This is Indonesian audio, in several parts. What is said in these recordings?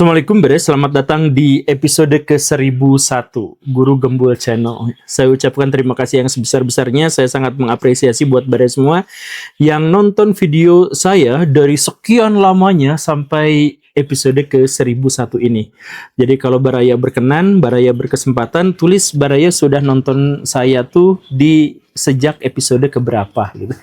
Assalamualaikum Bre, selamat datang di episode ke-1001 Guru Gembul Channel. Saya ucapkan terima kasih yang sebesar-besarnya. Saya sangat mengapresiasi buat Bre semua yang nonton video saya dari sekian lamanya sampai episode ke-1001 ini. Jadi kalau Baraya berkenan, Baraya berkesempatan, tulis Baraya sudah nonton saya tuh di sejak episode keberapa gitu.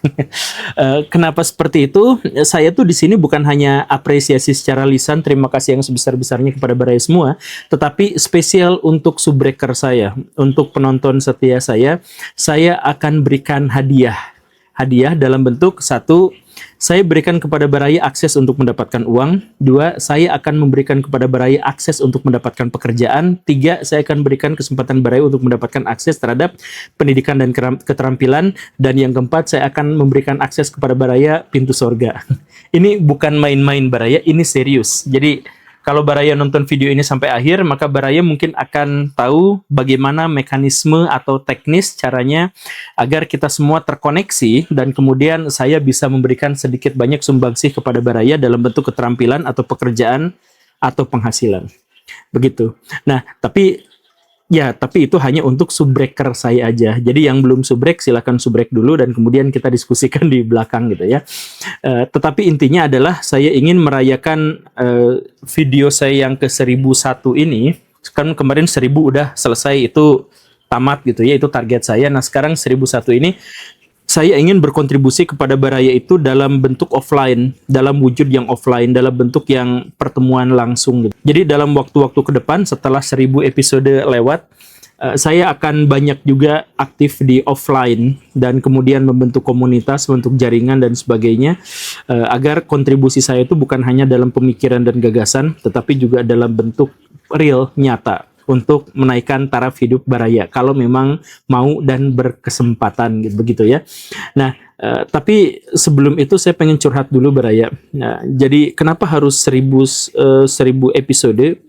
Kenapa seperti itu? Saya tuh di sini bukan hanya apresiasi secara lisan, terima kasih yang sebesar-besarnya kepada Baraya semua, tetapi spesial untuk subbreaker saya, untuk penonton setia saya akan berikan hadiah. Hadiah dalam bentuk satu, saya berikan kepada Baraya akses untuk mendapatkan uang. Dua, saya akan memberikan kepada Baraya akses untuk mendapatkan pekerjaan. Tiga, saya akan berikan kesempatan Baraya untuk mendapatkan akses terhadap pendidikan dan keterampilan. Dan yang keempat, saya akan memberikan akses kepada Baraya pintu sorga. Ini bukan main-main Baraya, ini serius. Jadi kalau Baraya nonton video ini sampai akhir, maka Baraya mungkin akan tahu bagaimana mekanisme atau teknis caranya agar kita semua terkoneksi dan kemudian saya bisa memberikan sedikit banyak sumbangsih kepada Baraya dalam bentuk keterampilan atau pekerjaan atau penghasilan. Begitu. Nah, tapi itu hanya untuk subbreaker saya aja. Jadi yang belum subrek silakan subrek dulu dan kemudian kita diskusikan di belakang gitu ya. Tetapi intinya adalah saya ingin merayakan video saya yang ke-1001 ini. Kan kemarin 1000 udah selesai, itu tamat gitu ya, itu target saya. Nah sekarang 1001 ini saya ingin berkontribusi kepada Baraya itu dalam bentuk offline, dalam wujud yang offline, dalam bentuk yang pertemuan langsung gitu. Jadi dalam waktu-waktu ke depan setelah 1000 episode lewat, saya akan banyak juga aktif di offline dan kemudian membentuk komunitas, membentuk jaringan dan sebagainya, agar kontribusi saya itu bukan hanya dalam pemikiran dan gagasan, tetapi juga dalam bentuk real, nyata, untuk menaikkan taraf hidup Baraya kalau memang mau dan berkesempatan gitu, begitu ya. Nah, tapi sebelum itu saya pengen curhat dulu Baraya. Nah, jadi kenapa harus 1000 episode?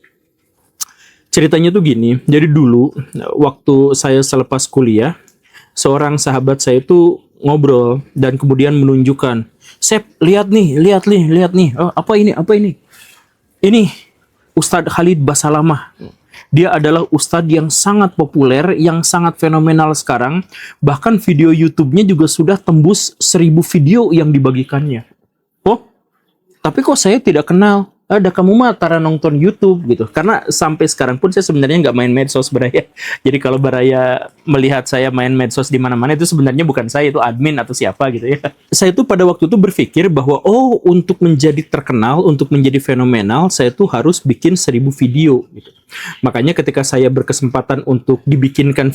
Ceritanya tuh gini. Jadi dulu waktu saya selepas kuliah, seorang sahabat saya itu ngobrol dan kemudian menunjukkan, "Sep, lihat nih. Oh, apa ini? Ini Ustadz Khalid Basalamah. Dia adalah ustadz yang sangat populer, yang sangat fenomenal sekarang. Bahkan video YouTube-nya juga sudah tembus 1000 video yang dibagikannya." Oh, tapi kok saya tidak kenal? Ada kamu mah tara nonton YouTube gitu. Karena sampai sekarang pun saya sebenarnya nggak main medsos Baraya. Jadi kalau Baraya melihat saya main medsos di mana-mana, itu sebenarnya bukan saya, itu admin atau siapa gitu ya. Saya tuh pada waktu itu berpikir bahwa untuk menjadi terkenal, untuk menjadi fenomenal, saya tuh harus bikin 1000 video gitu. Makanya ketika saya berkesempatan untuk dibikinkan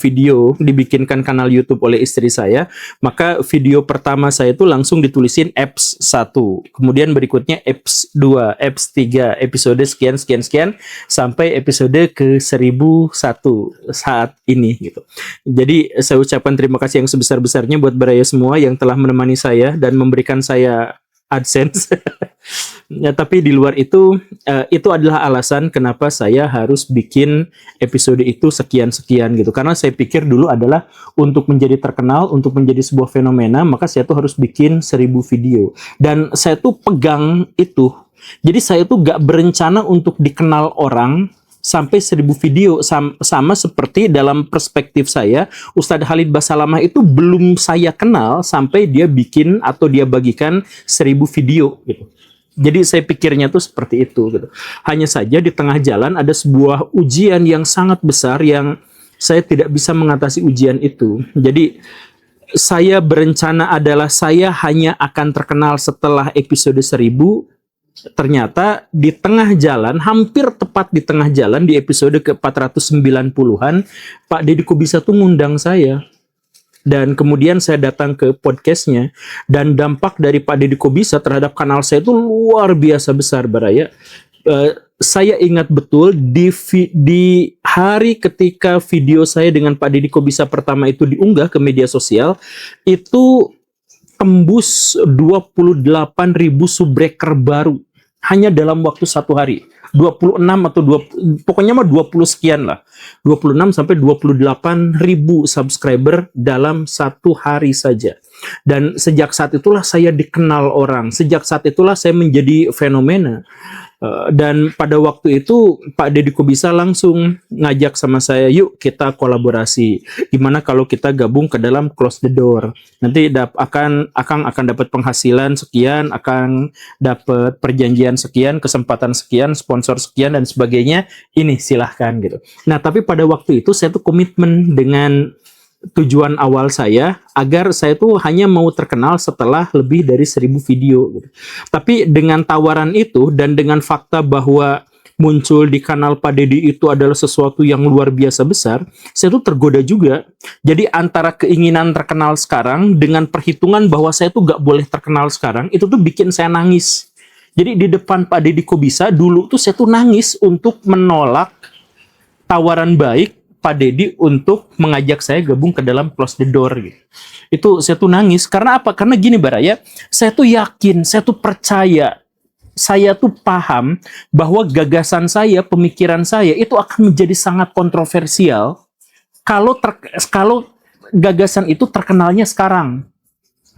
dibikinkan kanal YouTube oleh istri saya, maka video pertama saya itu langsung ditulisin eps 1, kemudian berikutnya eps 2, eps 3, episode sekian sampai episode ke-1001 saat ini gitu. Jadi saya ucapkan terima kasih yang sebesar-besarnya buat Baraya semua yang telah menemani saya dan memberikan saya AdSense. Ya, tapi di luar itu adalah alasan kenapa saya harus bikin episode itu sekian gitu. Karena saya pikir dulu adalah untuk menjadi terkenal, untuk menjadi sebuah fenomena, maka saya tuh harus bikin 1000 video. Dan saya tuh pegang itu. Jadi saya tuh gak berencana untuk dikenal orang sampai 1000 video, sama seperti dalam perspektif saya, Ustadz Khalid Basalamah itu belum saya kenal sampai dia bikin atau dia bagikan 1000 video gitu. Jadi saya pikirnya tuh seperti itu gitu. Hanya saja di tengah jalan ada sebuah ujian yang sangat besar yang saya tidak bisa mengatasi ujian itu. Jadi saya berencana adalah saya hanya akan terkenal setelah episode 1000. Ternyata di tengah jalan, hampir tepat di tengah jalan di episode ke-490-an, Pak Deddy Kobisa tuh ngundang saya. Dan kemudian saya datang ke podcastnya, dan dampak dari Pak Deddy Kobisa terhadap kanal saya itu luar biasa besar Baraya. Saya ingat betul di hari ketika video saya dengan Pak Deddy Kobisa pertama itu diunggah ke media sosial, itu tembus 28.000 subbreaker baru hanya dalam waktu 1 hari. 26 atau 20, pokoknya mah 20 sekian lah. 26 sampai 28 ribu subscriber dalam 1 hari saja. Dan sejak saat itulah saya dikenal orang. Sejak saat itulah saya menjadi fenomena. Dan pada waktu itu Pak Deddy Kobisa langsung ngajak sama saya, yuk kita kolaborasi. Gimana kalau kita gabung ke dalam Close the Door? Nanti Akang akan dapat penghasilan sekian, akan dapat perjanjian sekian, kesempatan sekian, sponsor sekian dan sebagainya. Ini silahkan gitu. Nah tapi pada waktu itu saya tuh komitmen dengan tujuan awal saya agar saya tuh hanya mau terkenal setelah lebih dari 1.000 video gitu. Tapi dengan tawaran itu dan dengan fakta bahwa muncul di kanal Pak Deddy itu adalah sesuatu yang luar biasa besar, saya tuh tergoda juga. Jadi antara keinginan terkenal sekarang dengan perhitungan bahwa saya tuh gak boleh terkenal sekarang, itu tuh bikin saya nangis. Jadi di depan Pak Deddy Kobisa dulu tuh saya tuh nangis untuk menolak tawaran baik Pak Deddy untuk mengajak saya gabung ke dalam Close the Door gitu. Itu saya tuh nangis karena apa? Karena gini Baraya, saya tuh yakin, saya tuh percaya, saya tuh paham bahwa gagasan saya, pemikiran saya itu akan menjadi sangat kontroversial kalau gagasan itu terkenalnya sekarang.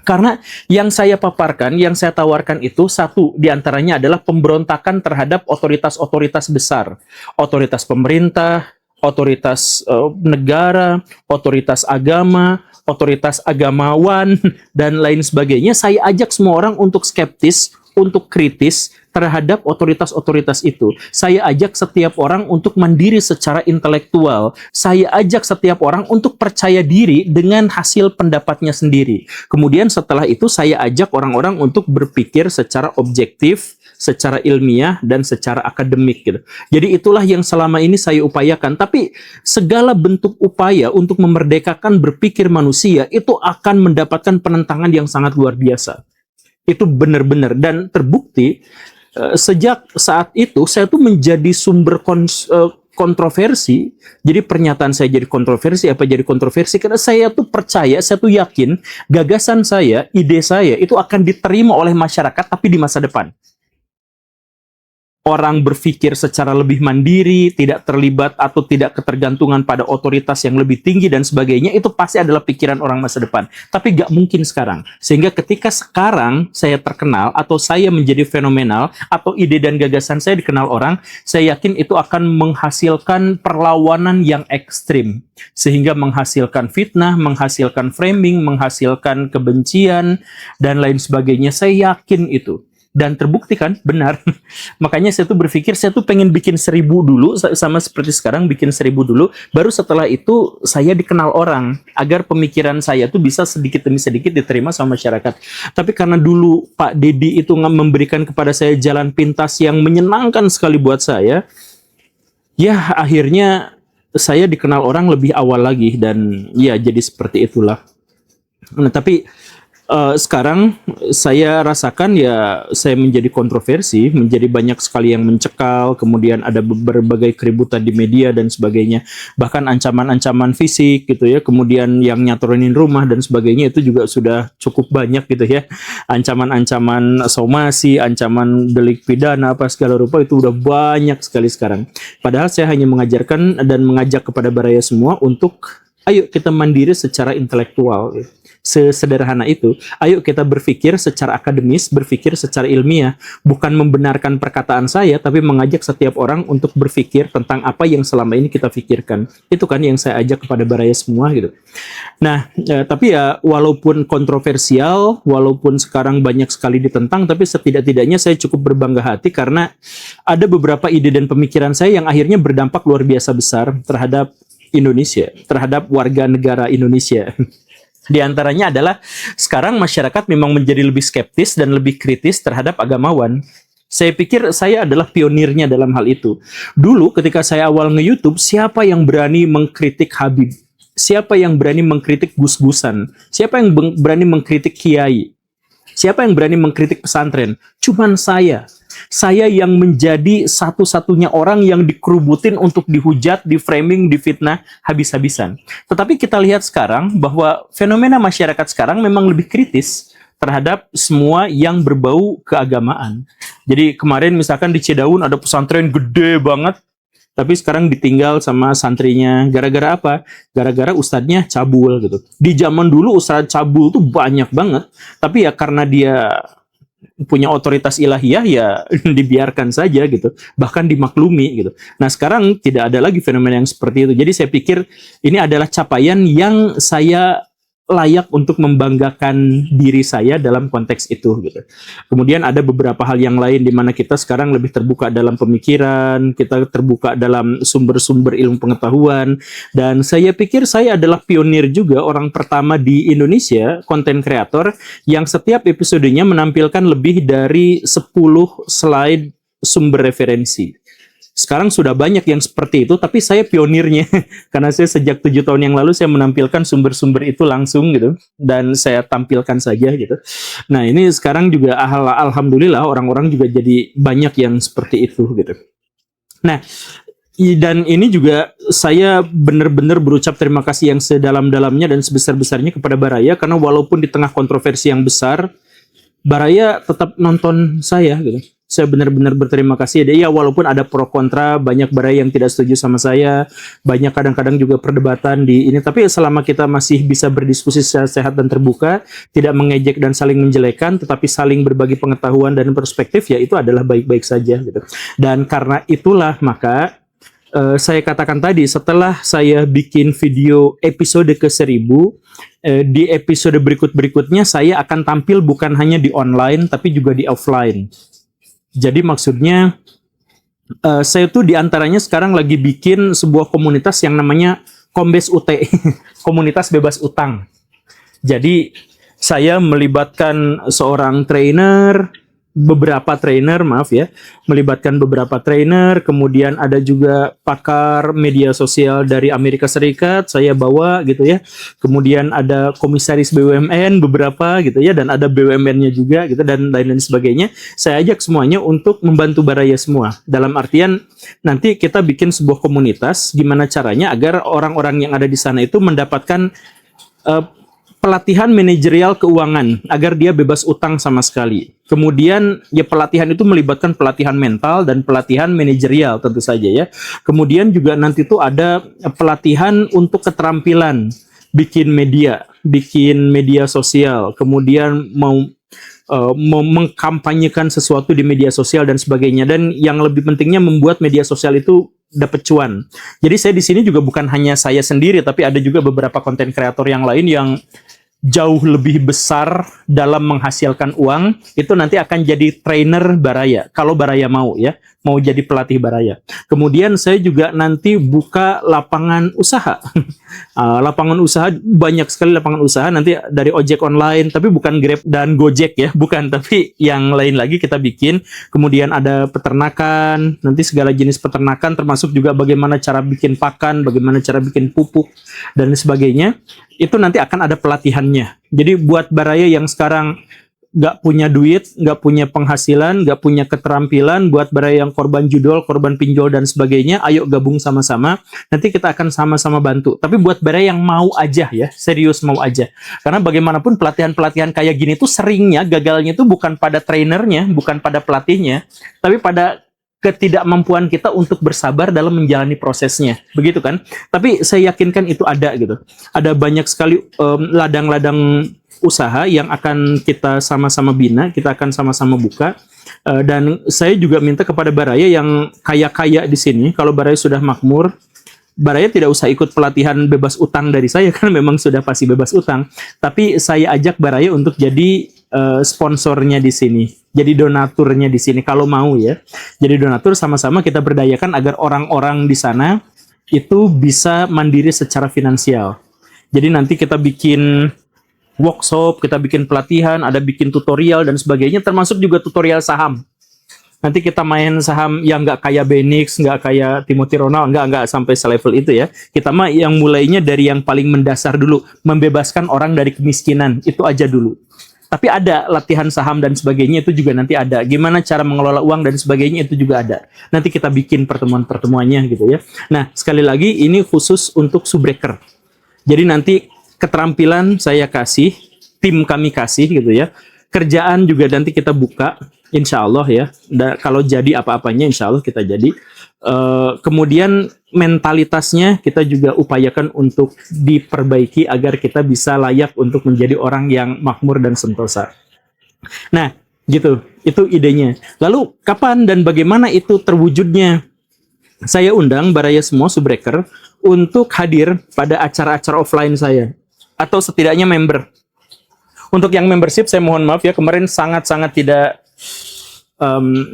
Karena yang saya paparkan, yang saya tawarkan itu satu diantaranya adalah pemberontakan terhadap otoritas-otoritas besar, otoritas pemerintah, otoritas negara, otoritas agama, otoritas agamawan, dan lain sebagainya. Saya ajak semua orang untuk skeptis, untuk kritis terhadap otoritas-otoritas itu. Saya ajak setiap orang untuk mandiri secara intelektual. Saya ajak setiap orang untuk percaya diri dengan hasil pendapatnya sendiri. Kemudian setelah itu saya ajak orang-orang untuk berpikir secara objektif, secara ilmiah, dan secara akademik gitu. Jadi itulah yang selama ini saya upayakan. Tapi segala bentuk upaya untuk memerdekakan berpikir manusia itu akan mendapatkan penentangan yang sangat luar biasa. Itu benar-benar dan terbukti sejak saat itu saya tuh menjadi sumber kontroversi. Jadi pernyataan saya jadi kontroversi, apa jadi kontroversi? Karena saya tuh percaya, saya tuh yakin gagasan saya, ide saya itu akan diterima oleh masyarakat tapi di masa depan. Orang berpikir secara lebih mandiri, tidak terlibat atau tidak ketergantungan pada otoritas yang lebih tinggi dan sebagainya, itu pasti adalah pikiran orang masa depan. Tapi gak mungkin sekarang. Sehingga ketika sekarang saya terkenal atau saya menjadi fenomenal atau ide dan gagasan saya dikenal orang, saya yakin itu akan menghasilkan perlawanan yang ekstrim. Sehingga menghasilkan fitnah, menghasilkan framing, menghasilkan kebencian, dan lain sebagainya. Saya yakin itu. Dan terbukti kan, benar. Makanya saya tuh berpikir, saya tuh pengen bikin 1.000 dulu, sama seperti sekarang bikin 1.000 dulu, baru setelah itu saya dikenal orang, agar pemikiran saya tuh bisa sedikit demi sedikit diterima sama masyarakat. Tapi karena dulu Pak Deddy itu memberikan kepada saya jalan pintas yang menyenangkan sekali buat saya, ya akhirnya saya dikenal orang lebih awal lagi, dan ya jadi seperti itulah. Nah, tapi sekarang saya rasakan ya saya menjadi kontroversi, menjadi banyak sekali yang mencekal, kemudian ada berbagai keributan di media dan sebagainya, bahkan ancaman-ancaman fisik gitu ya, kemudian yang nyatorin rumah dan sebagainya itu juga sudah cukup banyak gitu ya, ancaman-ancaman somasi, ancaman delik pidana apa segala rupa itu udah banyak sekali sekarang. Padahal saya hanya mengajarkan dan mengajak kepada Baraya semua untuk ayo kita mandiri secara intelektual. Sesederhana itu, ayo kita berpikir secara akademis, berpikir secara ilmiah, bukan membenarkan perkataan saya, tapi mengajak setiap orang untuk berpikir tentang apa yang selama ini kita pikirkan. Itu kan yang saya ajak kepada Baraya semua gitu. Nah, tapi ya walaupun kontroversial, walaupun sekarang banyak sekali ditentang, tapi setidak-tidaknya saya cukup berbangga hati karena ada beberapa ide dan pemikiran saya yang akhirnya berdampak luar biasa besar terhadap Indonesia, terhadap warga negara Indonesia. Di antaranya adalah sekarang masyarakat memang menjadi lebih skeptis dan lebih kritis terhadap agamawan. Saya pikir saya adalah pionirnya dalam hal itu. Dulu ketika saya awal nge-YouTube, siapa yang berani mengkritik Habib? Siapa yang berani mengkritik Gus-Gusan? Siapa yang berani mengkritik Kiai? Siapa yang berani mengkritik pesantren? Cuman saya. Saya yang menjadi satu-satunya orang yang dikerubutin untuk dihujat, diframing, difitnah habis-habisan. Tetapi kita lihat sekarang bahwa fenomena masyarakat sekarang memang lebih kritis terhadap semua yang berbau keagamaan. Jadi kemarin misalkan di Cidaun ada pesantren gede banget, tapi sekarang ditinggal sama santrinya. Gara-gara apa? Gara-gara ustadznya cabul gitu. Di zaman dulu ustadz cabul tuh banyak banget, tapi ya karena dia punya otoritas ilahiyah ya dibiarkan saja gitu, bahkan dimaklumi gitu. Nah sekarang tidak ada lagi fenomena yang seperti itu. Jadi saya pikir ini adalah capaian yang saya layak untuk membanggakan diri saya dalam konteks itu gitu. Kemudian ada beberapa hal yang lain di mana kita sekarang lebih terbuka dalam pemikiran, kita terbuka dalam sumber-sumber ilmu pengetahuan, dan saya pikir saya adalah pionir juga, orang pertama di Indonesia konten kreator yang setiap episodenya menampilkan lebih dari 10 slide sumber referensi. Sekarang sudah banyak yang seperti itu, tapi saya pionirnya karena saya sejak 7 tahun yang lalu saya menampilkan sumber-sumber itu langsung gitu, dan saya tampilkan saja gitu. Nah ini sekarang juga alhamdulillah orang-orang juga jadi banyak yang seperti itu gitu. Nah dan ini juga saya benar-benar berucap terima kasih yang sedalam-dalamnya dan sebesar-besarnya kepada Baraya, karena walaupun di tengah kontroversi yang besar, Baraya tetap nonton saya gitu. Saya benar-benar berterima kasih. Ya walaupun ada pro kontra, banyak Baraya yang tidak setuju sama saya, banyak kadang-kadang juga perdebatan di ini, tapi selama kita masih bisa berdiskusi secara sehat dan terbuka, tidak mengejek dan saling menjelekan, tetapi saling berbagi pengetahuan dan perspektif, ya itu adalah baik-baik saja gitu. Dan karena itulah maka saya katakan tadi, setelah saya bikin video episode ke-1000, di episode berikut-berikutnya saya akan tampil bukan hanya di online tapi juga di offline. Jadi maksudnya saya tuh diantaranya sekarang lagi bikin sebuah komunitas yang namanya Kombes UT, komunitas bebas utang. Jadi saya melibatkan seorang trainer, melibatkan beberapa trainer, kemudian ada juga pakar media sosial dari Amerika Serikat, saya bawa gitu ya. Kemudian ada komisaris BUMN beberapa gitu ya, dan ada BUMN-nya juga gitu, dan lain-lain sebagainya. Saya ajak semuanya untuk membantu Baraya semua. Dalam artian nanti kita bikin sebuah komunitas, gimana caranya agar orang-orang yang ada di sana itu mendapatkan pelatihan manajerial keuangan agar dia bebas utang sama sekali. Kemudian ya pelatihan itu melibatkan pelatihan mental dan pelatihan manajerial tentu saja ya. Kemudian juga nanti tuh ada pelatihan untuk keterampilan bikin media sosial, kemudian mau mengkampanyekan sesuatu di media sosial dan sebagainya, dan yang lebih pentingnya membuat media sosial itu dapat cuan. Jadi saya di sini juga bukan hanya saya sendiri, tapi ada juga beberapa konten kreator yang lain yang jauh lebih besar dalam menghasilkan uang, itu nanti akan jadi trainer Baraya kalau Baraya mau ya, mau jadi pelatih Baraya. Kemudian saya juga nanti buka lapangan usaha. Lapangan usaha, banyak sekali lapangan usaha nanti dari ojek online, tapi bukan Grab dan Gojek ya, bukan, tapi yang lain lagi kita bikin. Kemudian ada peternakan, nanti segala jenis peternakan, termasuk juga bagaimana cara bikin pakan, bagaimana cara bikin pupuk dan sebagainya. Itu nanti akan ada pelatihannya. Jadi buat Baraya yang sekarang nggak punya duit, nggak punya penghasilan, nggak punya keterampilan, buat Baraya yang korban judol, korban pinjol dan sebagainya, ayo gabung sama-sama. Nanti kita akan sama-sama bantu. Tapi buat Baraya yang mau aja ya, serius mau aja. Karena bagaimanapun pelatihan-pelatihan kayak gini tuh seringnya gagalnya tuh bukan pada trainernya, bukan pada pelatihnya, tapi pada ketidakmampuan kita untuk bersabar dalam menjalani prosesnya, begitu kan? Tapi saya yakinkan itu ada gitu. Ada banyak sekali ladang-ladang usaha yang akan kita sama-sama bina, kita akan sama-sama buka. Dan saya juga minta kepada Baraya yang kaya-kaya di sini, kalau Baraya sudah makmur, Baraya tidak usah ikut pelatihan bebas utang dari saya, kan memang sudah pasti bebas utang. Tapi saya ajak Baraya untuk jadi sponsornya di sini, jadi donaturnya di sini kalau mau ya. Jadi donatur, sama-sama kita berdayakan agar orang-orang di sana itu bisa mandiri secara finansial. Jadi nanti kita bikin workshop, kita bikin pelatihan, ada bikin tutorial dan sebagainya, termasuk juga tutorial saham. Nanti kita main saham yang nggak kayak Benix, nggak kayak Timothy Ronald, nggak sampai selevel itu ya. Kita mah yang mulainya dari yang paling mendasar dulu, membebaskan orang dari kemiskinan, itu aja dulu. Tapi ada latihan saham dan sebagainya, itu juga nanti ada. Gimana cara mengelola uang dan sebagainya, itu juga ada. Nanti kita bikin pertemuan-pertemuannya gitu ya. Nah, sekali lagi ini khusus untuk subbreaker. Jadi nanti keterampilan saya kasih, tim kami kasih gitu ya. Kerjaan juga nanti kita buka, insya Allah ya. Kalau jadi apa-apanya, insya Allah kita jadi. Kemudian mentalitasnya kita juga upayakan untuk diperbaiki agar kita bisa layak untuk menjadi orang yang makmur dan sentosa. Nah, Gitu, itu idenya. Lalu kapan dan bagaimana itu terwujudnya? Saya undang Baraya semua Subbreaker untuk hadir pada acara-acara offline saya, atau setidaknya member. Untuk yang membership saya mohon maaf ya, kemarin sangat-sangat tidak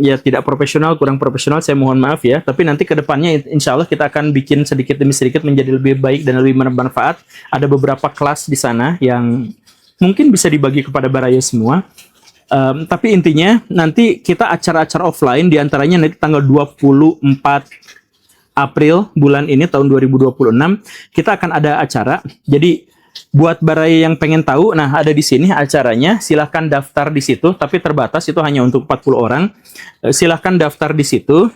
ya tidak profesional, kurang profesional, saya mohon maaf ya. Tapi nanti ke depannya insya Allah kita akan bikin sedikit demi sedikit menjadi lebih baik dan lebih bermanfaat. Ada beberapa kelas di sana yang mungkin bisa dibagi kepada Baraya semua. Tapi intinya nanti kita acara-acara offline, diantaranya nanti tanggal 24 April bulan ini tahun 2026 kita akan ada acara. Jadi buat Baraya yang pengen tahu, nah ada di sini acaranya, silahkan daftar di situ, tapi terbatas, itu hanya untuk 40 orang. Silahkan daftar di situ.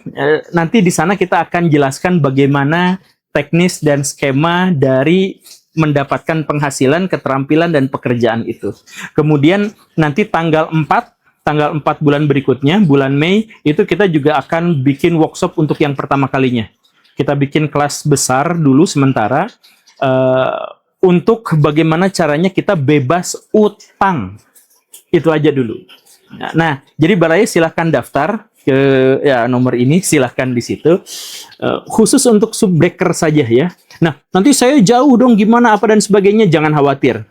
Nanti di sana kita akan jelaskan bagaimana teknis dan skema dari mendapatkan penghasilan, keterampilan, dan pekerjaan itu. Kemudian nanti tanggal 4 bulan berikutnya, bulan Mei, itu kita juga akan bikin workshop untuk yang pertama kalinya. Kita bikin kelas besar dulu sementara, untuk bagaimana caranya kita bebas utang. Itu aja dulu. Nah, jadi Baraya silahkan daftar ke ya nomor ini, silahkan di situ. Khusus untuk Subbreaker saja ya. Nah, nanti saya jauh dong gimana apa dan sebagainya, jangan khawatir.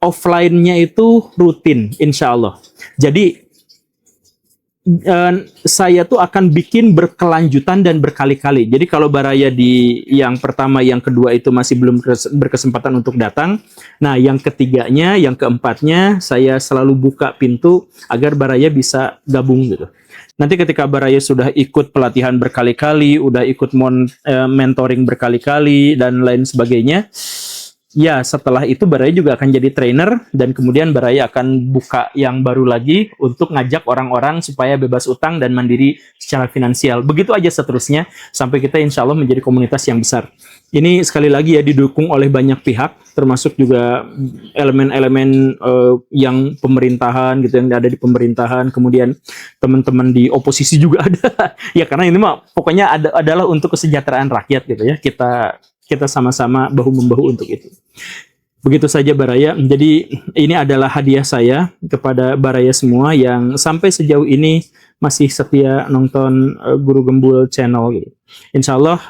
Offline-nya itu rutin, insya Allah. Jadi saya tuh akan bikin berkelanjutan dan berkali-kali. Jadi kalau Baraya di yang pertama, yang kedua itu masih belum berkesempatan untuk datang. Nah, yang ketiganya, yang keempatnya, saya selalu buka pintu agar Baraya bisa gabung gitu. Nanti ketika Baraya sudah ikut pelatihan berkali-kali, udah ikut mentoring berkali-kali, dan lain sebagainya, ya setelah itu Baraya juga akan jadi trainer, dan kemudian Baraya akan buka yang baru lagi untuk ngajak orang-orang supaya bebas utang dan mandiri secara finansial. Begitu aja seterusnya, sampai kita insya Allah menjadi komunitas yang besar. Ini sekali lagi ya didukung oleh banyak pihak, termasuk juga elemen-elemen yang pemerintahan gitu, yang ada di pemerintahan, kemudian teman-teman di oposisi juga ada. Ya karena ini mah pokoknya adalah untuk kesejahteraan rakyat gitu ya. Kita sama-sama bahu-membahu untuk itu. Begitu saja Baraya. Jadi ini adalah hadiah saya kepada Baraya semua yang sampai sejauh ini masih setia nonton Guru Gembul channel gitu. Insya Allah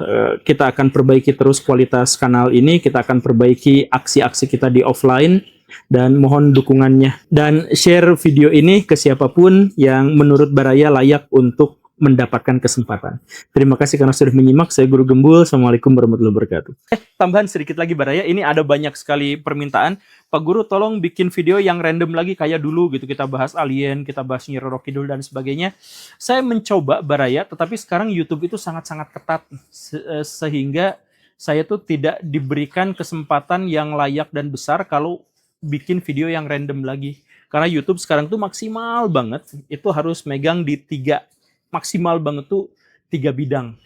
kita akan perbaiki terus kualitas kanal ini, kita akan perbaiki aksi-aksi kita di offline, dan mohon dukungannya. Dan share video ini ke siapapun yang menurut Baraya layak untuk mendapatkan kesempatan. Terima kasih karena sudah menyimak. Saya Guru Gembul. Assalamualaikum warahmatullahi wabarakatuh. Tambahan sedikit lagi Baraya, ini ada banyak sekali permintaan. Pak Guru tolong bikin video yang random lagi kayak dulu gitu. Kita bahas alien, kita bahas Nyi Roro Kidul dan sebagainya. Saya mencoba Baraya, tetapi sekarang YouTube itu sangat-sangat ketat sehingga saya tuh tidak diberikan kesempatan yang layak dan besar kalau bikin video yang random lagi. Karena YouTube sekarang tuh maksimal banget, itu harus megang di maksimal banget tuh 3 bidang.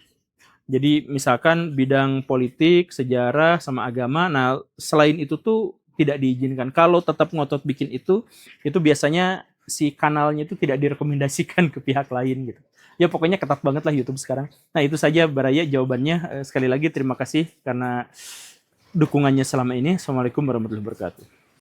Jadi misalkan bidang politik, sejarah, sama agama. Nah, selain itu tuh tidak diizinkan. Kalau tetap ngotot bikin itu biasanya si kanalnya itu tidak direkomendasikan ke pihak lain gitu. Ya pokoknya ketat banget lah YouTube sekarang. Nah, itu saja Baraya jawabannya. Sekali lagi terima kasih karena dukungannya selama ini. Assalamualaikum warahmatullahi wabarakatuh.